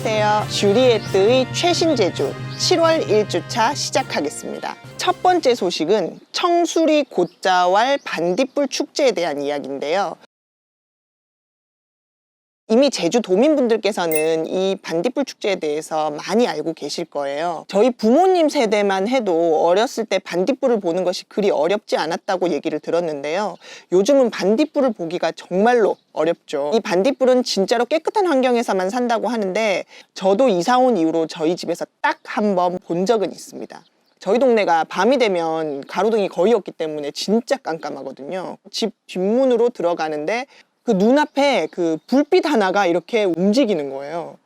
안녕하세요. 쥬리에뜨의 최신 제주 7월 1주차 시작하겠습니다. 첫 번째 소식은 청수리 곶자왈 반딧불 축제에 대한 이야기인데요. 이미 제주 도민분들께서는 이 반딧불 축제에 대해서 많이 알고 계실 거예요. 저희 부모님 세대만 해도 어렸을 때 반딧불을 보는 것이 그리 어렵지 않았다고 얘기를 들었는데요. 요즘은 반딧불을 보기가 정말로 어렵죠. 이 반딧불은 진짜로 깨끗한 환경에서만 산다고 하는데 저도 이사 온 이후로 저희 집에서 딱 한 번 본 적은 있습니다. 저희 동네가 밤이 되면 가로등이 거의 없기 때문에 진짜 깜깜하거든요. 집 뒷문으로 들어가는데 그 눈앞에 그 불빛 하나가 이렇게 움직이는 거예요.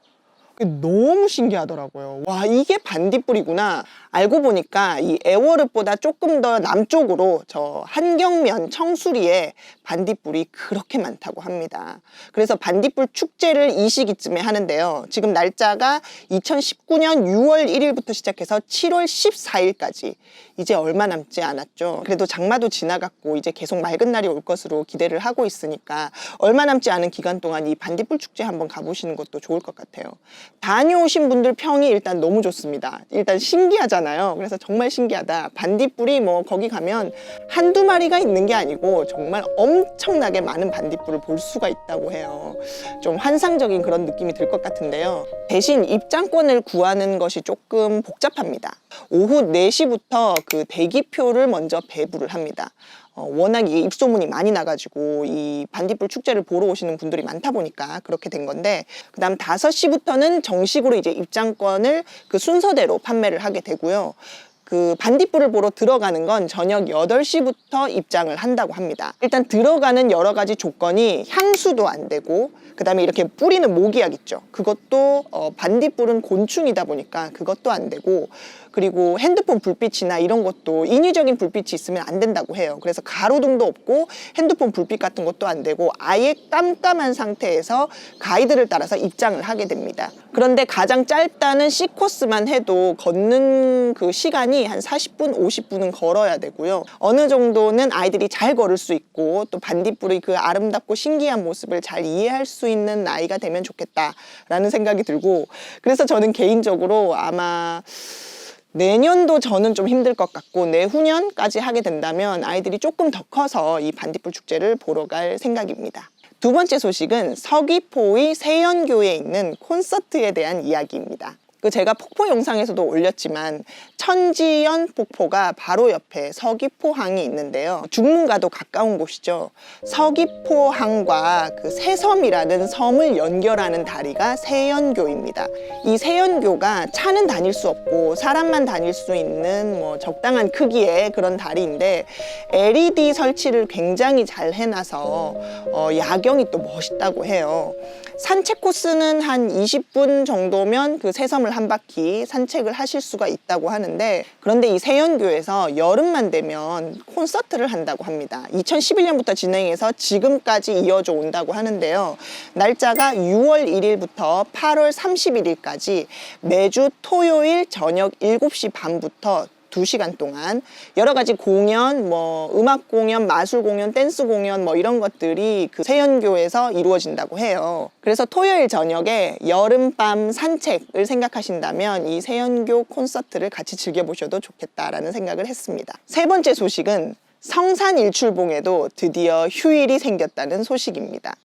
너무 신기하더라고요. 와, 이게 반딧불이구나. 알고 보니까 이 애월읍보다 조금 더 남쪽으로 저 한경면 청수리에 반딧불이 그렇게 많다고 합니다. 그래서 반딧불 축제를 이 시기쯤에 하는데요. 지금 날짜가 2019년 6월 1일부터 시작해서 7월 14일까지 이제 얼마 남지 않았죠. 그래도 장마도 지나갔고 이제 계속 맑은 날이 올 것으로 기대를 하고 있으니까 얼마 남지 않은 기간 동안 이 반딧불 축제 한번 가보시는 것도 좋을 것 같아요. 다녀오신 분들 평이 일단 너무 좋습니다. 일단 신기하잖아요. 그래서 정말 신기하다. 반딧불이 뭐 거기 가면 한두 마리가 있는 게 아니고 정말 엄청나게 많은 반딧불을 볼 수가 있다고 해요. 좀 환상적인 그런 느낌이 들 것 같은데요. 대신 입장권을 구하는 것이 조금 복잡합니다. 오후 4시부터 그 대기표를 먼저 배부를 합니다. 워낙 이게 입소문이 많이 나가지고 이 반딧불 축제를 보러 오시는 분들이 많다 보니까 그렇게 된 건데, 그 다음 5시부터는 정식으로 이제 입장권을 그 순서대로 판매를 하게 되고요. 그 반딧불을 보러 들어가는 건 저녁 8시부터 입장을 한다고 합니다. 일단 들어가는 여러 가지 조건이 향수도 안 되고, 그 다음에 이렇게 뿌리는 모기약 있죠. 그것도 반딧불은 곤충이다 보니까 그것도 안 되고, 그리고 핸드폰 불빛이나 이런 것도 인위적인 불빛이 있으면 안 된다고 해요. 그래서 가로등도 없고 핸드폰 불빛 같은 것도 안 되고 아예 깜깜한 상태에서 가이드를 따라서 입장을 하게 됩니다. 그런데 가장 짧다는 C코스만 해도 걷는 그 시간이 한 40분, 50분은 걸어야 되고요. 어느 정도는 아이들이 잘 걸을 수 있고 또 반딧불의 그 아름답고 신기한 모습을 잘 이해할 수 있는 나이가 되면 좋겠다라는 생각이 들고, 그래서 저는 개인적으로 아마 내년도 저는 좀 힘들 것 같고 내후년까지 하게 된다면 아이들이 조금 더 커서 이 반딧불 축제를 보러 갈 생각입니다. 두 번째 소식은 서귀포의 세연교에 있는 콘서트에 대한 이야기입니다. 제가 폭포 영상에서도 올렸지만 천지연 폭포가 바로 옆에 서귀포항이 있는데요. 중문과도 가까운 곳이죠. 서귀포항과 그 새섬이라는 섬을 연결하는 다리가 세연교입니다. 이 세연교가 차는 다닐 수 없고 사람만 다닐 수 있는 뭐 적당한 크기의 그런 다리인데 LED 설치를 굉장히 잘 해놔서 야경이 또 멋있다고 해요. 산책 코스는 한 20분 정도면 그 새섬을 한 바퀴 산책을 하실 수가 있다고 하는데, 그런데 이 세연교에서 여름만 되면 콘서트를 한다고 합니다. 2011년부터 진행해서 지금까지 이어져 온다고 하는데요. 날짜가 6월 1일부터 8월 31일까지 매주 토요일 저녁 7시 반부터 2시간 동안 여러 가지 공연, 뭐 음악 공연, 마술 공연, 댄스 공연 뭐 이런 것들이 그 세연교에서 이루어진다고 해요. 그래서 토요일 저녁에 여름밤 산책을 생각하신다면 이 세연교 콘서트를 같이 즐겨보셔도 좋겠다라는 생각을 했습니다. 세 번째 소식은 성산일출봉에도 드디어 휴일이 생겼다는 소식입니다.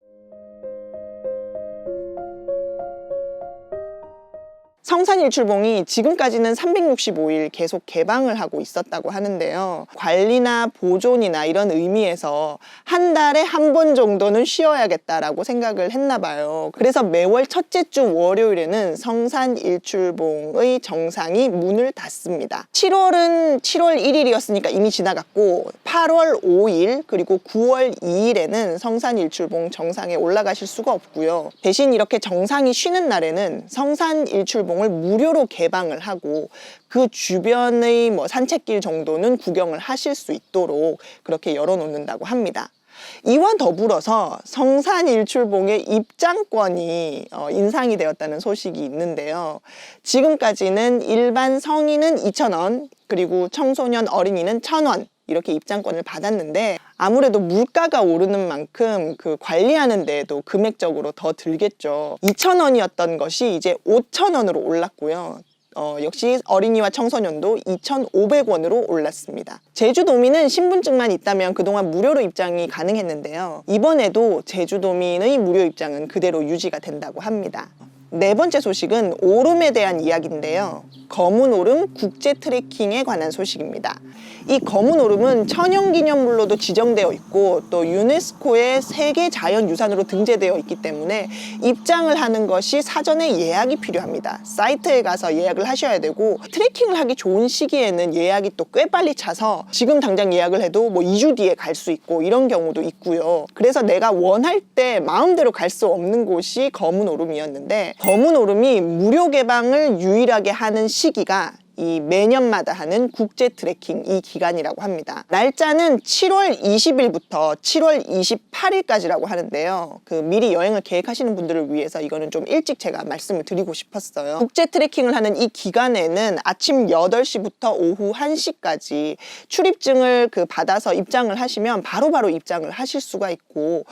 성산일출봉이 지금까지는 365일 계속 개방을 하고 있었다고 하는데요. 관리나 보존이나 이런 의미에서 한 달에 한 번 정도는 쉬어야겠다라고 생각을 했나 봐요. 그래서 매월 첫째 주 월요일에는 성산일출봉의 정상이 문을 닫습니다. 7월은 7월 1일이었으니까 이미 지나갔고 8월 5일 그리고 9월 2일에는 성산일출봉 정상에 올라가실 수가 없고요. 대신 이렇게 정상이 쉬는 날에는 성산일출봉 을 무료로 개방을 하고 그 주변의 뭐 산책길 정도는 구경을 하실 수 있도록 그렇게 열어놓는다고 합니다. 이와 더불어서 성산일출봉의 입장권이 인상이 되었다는 소식이 있는데요. 지금까지는 일반 성인은 2,000원, 그리고 청소년 어린이는 1,000원 이렇게 입장권을 받았는데 아무래도 물가가 오르는 만큼 그 관리하는 데에도 금액적으로 더 들겠죠. 2,000원이었던 것이 이제 5,000원으로 올랐고요. 역시 어린이와 청소년도 2,500원으로 올랐습니다. 제주도민은 신분증만 있다면 그동안 무료로 입장이 가능했는데요. 이번에도 제주도민의 무료 입장은 그대로 유지가 된다고 합니다. 네 번째 소식은 오름에 대한 이야기인데요. 검은 오름 국제 트레킹에 관한 소식입니다. 이 검은 오름은 천연기념물로도 지정되어 있고 또 유네스코의 세계 자연유산으로 등재되어 있기 때문에 입장을 하는 것이 사전에 예약이 필요합니다. 사이트에 가서 예약을 하셔야 되고 트레킹을 하기 좋은 시기에는 예약이 또 꽤 빨리 차서 지금 당장 예약을 해도 뭐 2주 뒤에 갈 수 있고 이런 경우도 있고요. 그래서 내가 원할 때 마음대로 갈 수 없는 곳이 검은 오름이었는데 검은 오름이 무료 개방을 유일하게 하는 시기가 이 매년마다 하는 국제 트레킹 이 기간이라고 합니다. 날짜는 7월 20일부터 7월 28일까지라고 하는데요. 그 미리 여행을 계획하시는 분들을 위해서 이거는 좀 일찍 제가 말씀을 드리고 싶었어요. 국제 트레킹을 하는 이 기간에는 아침 8시부터 오후 1시까지 출입증을 받아서 입장을 하시면 바로바로 입장을 하실 수가 있고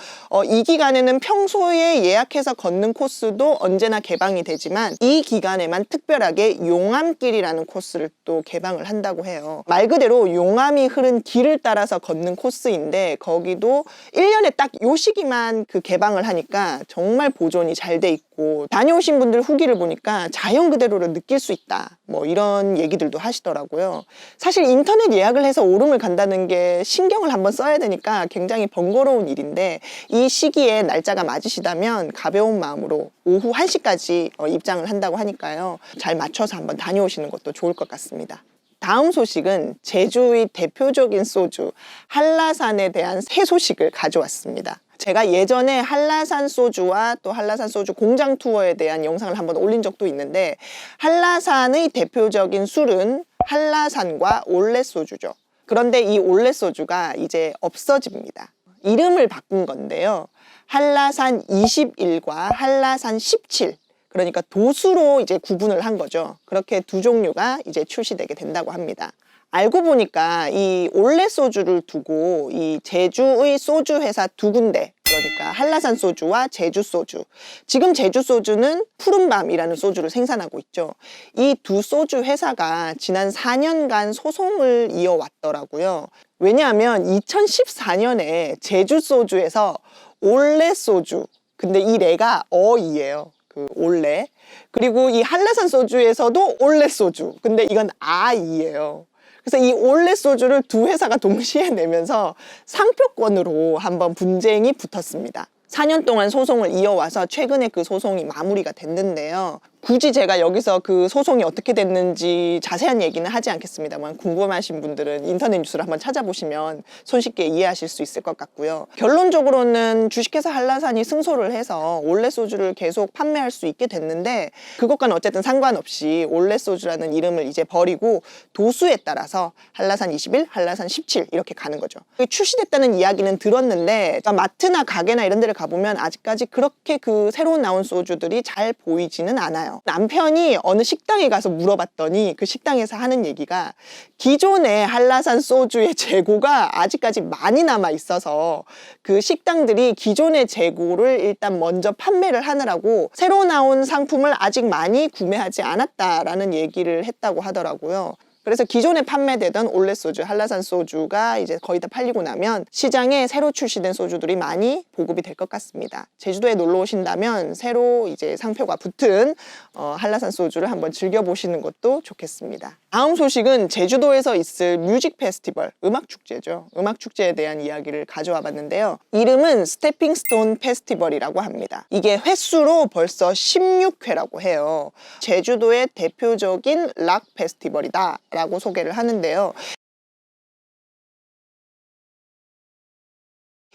이 기간에는 평소에 예약해서 걷는 코스도 언제나 개방이 되지만 이 기간에만 특별하게 용암길이라는 코스를 또 개방을 한다고 해요. 말 그대로 용암이 흐른 길을 따라서 걷는 코스인데 거기도 1년에 딱 요 시기만 개방을 하니까 정말 보존이 잘 돼 있고 다녀오신 분들 후기를 보니까 자연 그대로를 느낄 수 있다 뭐 이런 얘기들도 하시더라고요. 사실 인터넷 예약을 해서 오름을 간다는 게 신경을 한번 써야 되니까 굉장히 번거로운 일인데 이 시기에 날짜가 맞으시다면 가벼운 마음으로 오후 1시까지 입장을 한다고 하니까요. 잘 맞춰서 한번 다녀오시는 것도 좋을 것 같습니다. 다음 소식은 제주의 대표적인 소주 한라산에 대한 새 소식을 가져왔습니다. 제가 예전에 한라산 소주와 또 한라산 소주 공장 투어에 대한 영상을 한번 올린 적도 있는데 한라산의 대표적인 술은 한라산과 올레 소주죠. 그런데 이 올레 소주가 이제 없어집니다. 이름을 바꾼 건데요. 한라산 21과 한라산 17 그러니까 도수로 이제 구분을 한 거죠. 그렇게 두 종류가 이제 출시되게 된다고 합니다. 알고 보니까 이 올레 소주를 두고 이 제주의 소주 회사 두 군데 그러니까 한라산 소주와 제주 소주 지금 제주 소주는 푸른밤이라는 소주를 생산하고 있죠. 이 두 소주 회사가 지난 4년간 소송을 이어왔더라고요. 왜냐하면 2014년에 제주 소주에서 올레 소주 근데 이 레가 어이예요. 올레 그리고 이 한라산 소주에서도 올레 소주 근데 이건 아이예요. 그래서 이 올레 소주를 두 회사가 동시에 내면서 상표권으로 한번 분쟁이 붙었습니다. 4년 동안 소송을 이어와서 최근에 그 소송이 마무리가 됐는데요. 굳이 제가 여기서 그 소송이 어떻게 됐는지 자세한 얘기는 하지 않겠습니다만 궁금하신 분들은 인터넷 뉴스를 한번 찾아보시면 손쉽게 이해하실 수 있을 것 같고요. 결론적으로는 주식회사 한라산이 승소를 해서 올레 소주를 계속 판매할 수 있게 됐는데 그것과는 어쨌든 상관없이 올레 소주라는 이름을 이제 버리고 도수에 따라서 한라산 21, 한라산 17 이렇게 가는 거죠. 출시됐다는 이야기는 들었는데 마트나 가게나 이런 데를 가보면 아직까지 그렇게 새로 나온 소주들이 잘 보이지는 않아요. 남편이 어느 식당에 가서 물어봤더니 그 식당에서 하는 얘기가 기존의 한라산 소주의 재고가 아직까지 많이 남아 있어서 그 식당들이 기존의 재고를 일단 먼저 판매를 하느라고 새로 나온 상품을 아직 많이 구매하지 않았다라는 얘기를 했다고 하더라고요. 그래서 기존에 판매되던 올레 소주, 한라산 소주가 이제 거의 다 팔리고 나면 시장에 새로 출시된 소주들이 많이 보급이 될 것 같습니다. 제주도에 놀러 오신다면 새로 이제 상표가 붙은 한라산 소주를 한번 즐겨보시는 것도 좋겠습니다. 다음 소식은 제주도에서 있을 뮤직 페스티벌, 음악 축제죠. 음악 축제에 대한 이야기를 가져와 봤는데요. 이름은 스태핑 스톤 페스티벌이라고 합니다. 이게 횟수로 벌써 16회라고 해요. 제주도의 대표적인 락 페스티벌이다 라고 소개를 하는데요.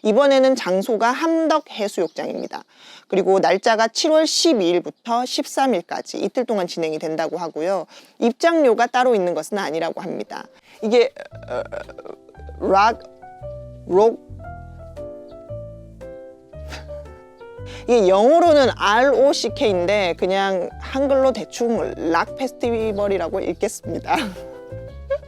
이번에는 장소가 함덕해수욕장입니다. 그리고 날짜가 7월 12일부터 13일까지 이틀 동안 진행이 된다고 하고요. 입장료가 따로 있는 것은 아니라고 합니다. 이게 록 이게 영어로는 ROCK인데 그냥 한글로 대충 락 페스티벌이라고 읽겠습니다.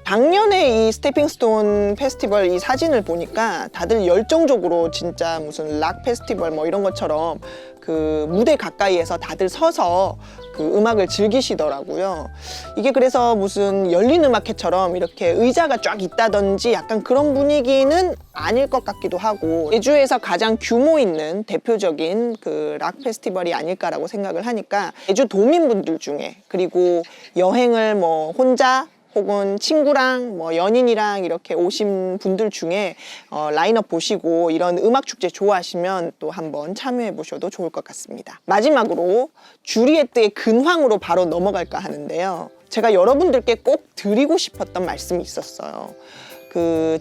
작년에 이 스테핑스톤 페스티벌 이 사진을 보니까 다들 열정적으로 진짜 무슨 락 페스티벌 뭐 이런 것처럼 그 무대 가까이에서 다들 서서 그 음악을 즐기시더라고요. 이게 그래서 무슨 열린 음악회처럼 이렇게 의자가 쫙 있다든지 약간 그런 분위기는 아닐 것 같기도 하고, 제주에서 가장 규모 있는 대표적인 그 락 페스티벌이 아닐까라고 생각을 하니까 제주 도민분들 중에, 그리고 여행을 뭐 혼자 혹은 친구랑 뭐 연인이랑 이렇게 오신 분들 중에 라인업 보시고 이런 음악 축제 좋아하시면 또 한번 참여해 보셔도 좋을 것 같습니다. 마지막으로 주리에트의 근황으로 바로 넘어갈까 하는데요. 제가 여러분들께 꼭 드리고 싶었던 말씀이 있었어요.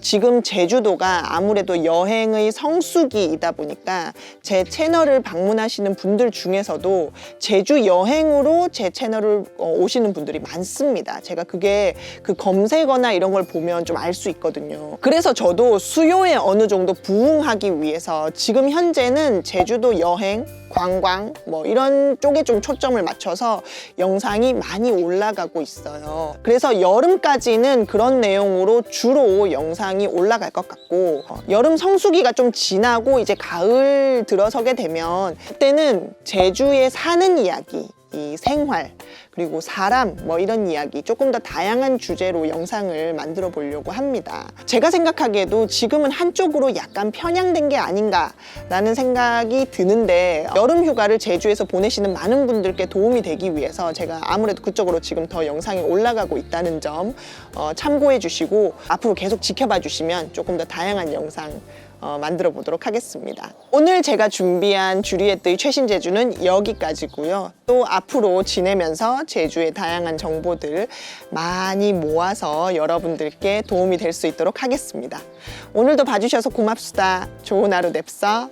지금 제주도가 아무래도 여행의 성수기이다 보니까 제 채널을 방문하시는 분들 중에서도 제주 여행으로 제 채널을 오시는 분들이 많습니다. 제가 그게 그 검색어나 이런 걸 보면 좀 알 수 있거든요. 그래서 저도 수요에 어느 정도 부응하기 위해서 지금 현재는 제주도 여행, 관광 뭐 이런 쪽에 좀 초점을 맞춰서 영상이 많이 올라가고 있어요. 그래서 여름까지는 그런 내용으로 주로 영상이 올라갈 것 같고, 여름 성수기가 좀 지나고 이제 가을 들어서게 되면 그때는 제주에 사는 이야기, 이 생활, 그리고 사람 뭐 이런 이야기 조금 더 다양한 주제로 영상을 만들어 보려고 합니다. 제가 생각하기에도 지금은 한쪽으로 약간 편향된 게 아닌가라는 생각이 드는데, 여름 휴가를 제주에서 보내시는 많은 분들께 도움이 되기 위해서 제가 아무래도 그쪽으로 지금 더 영상이 올라가고 있다는 점 참고해 주시고 앞으로 계속 지켜봐 주시면 조금 더 다양한 영상 만들어 보도록 하겠습니다. 오늘 제가 준비한 주리에트의 최신 제주는 여기까지고요. 또 앞으로 지내면서 제주의 다양한 정보들 많이 모아서 여러분들께 도움이 될 수 있도록 하겠습니다. 오늘도 봐주셔서 고맙습니다. 좋은 하루 냅서.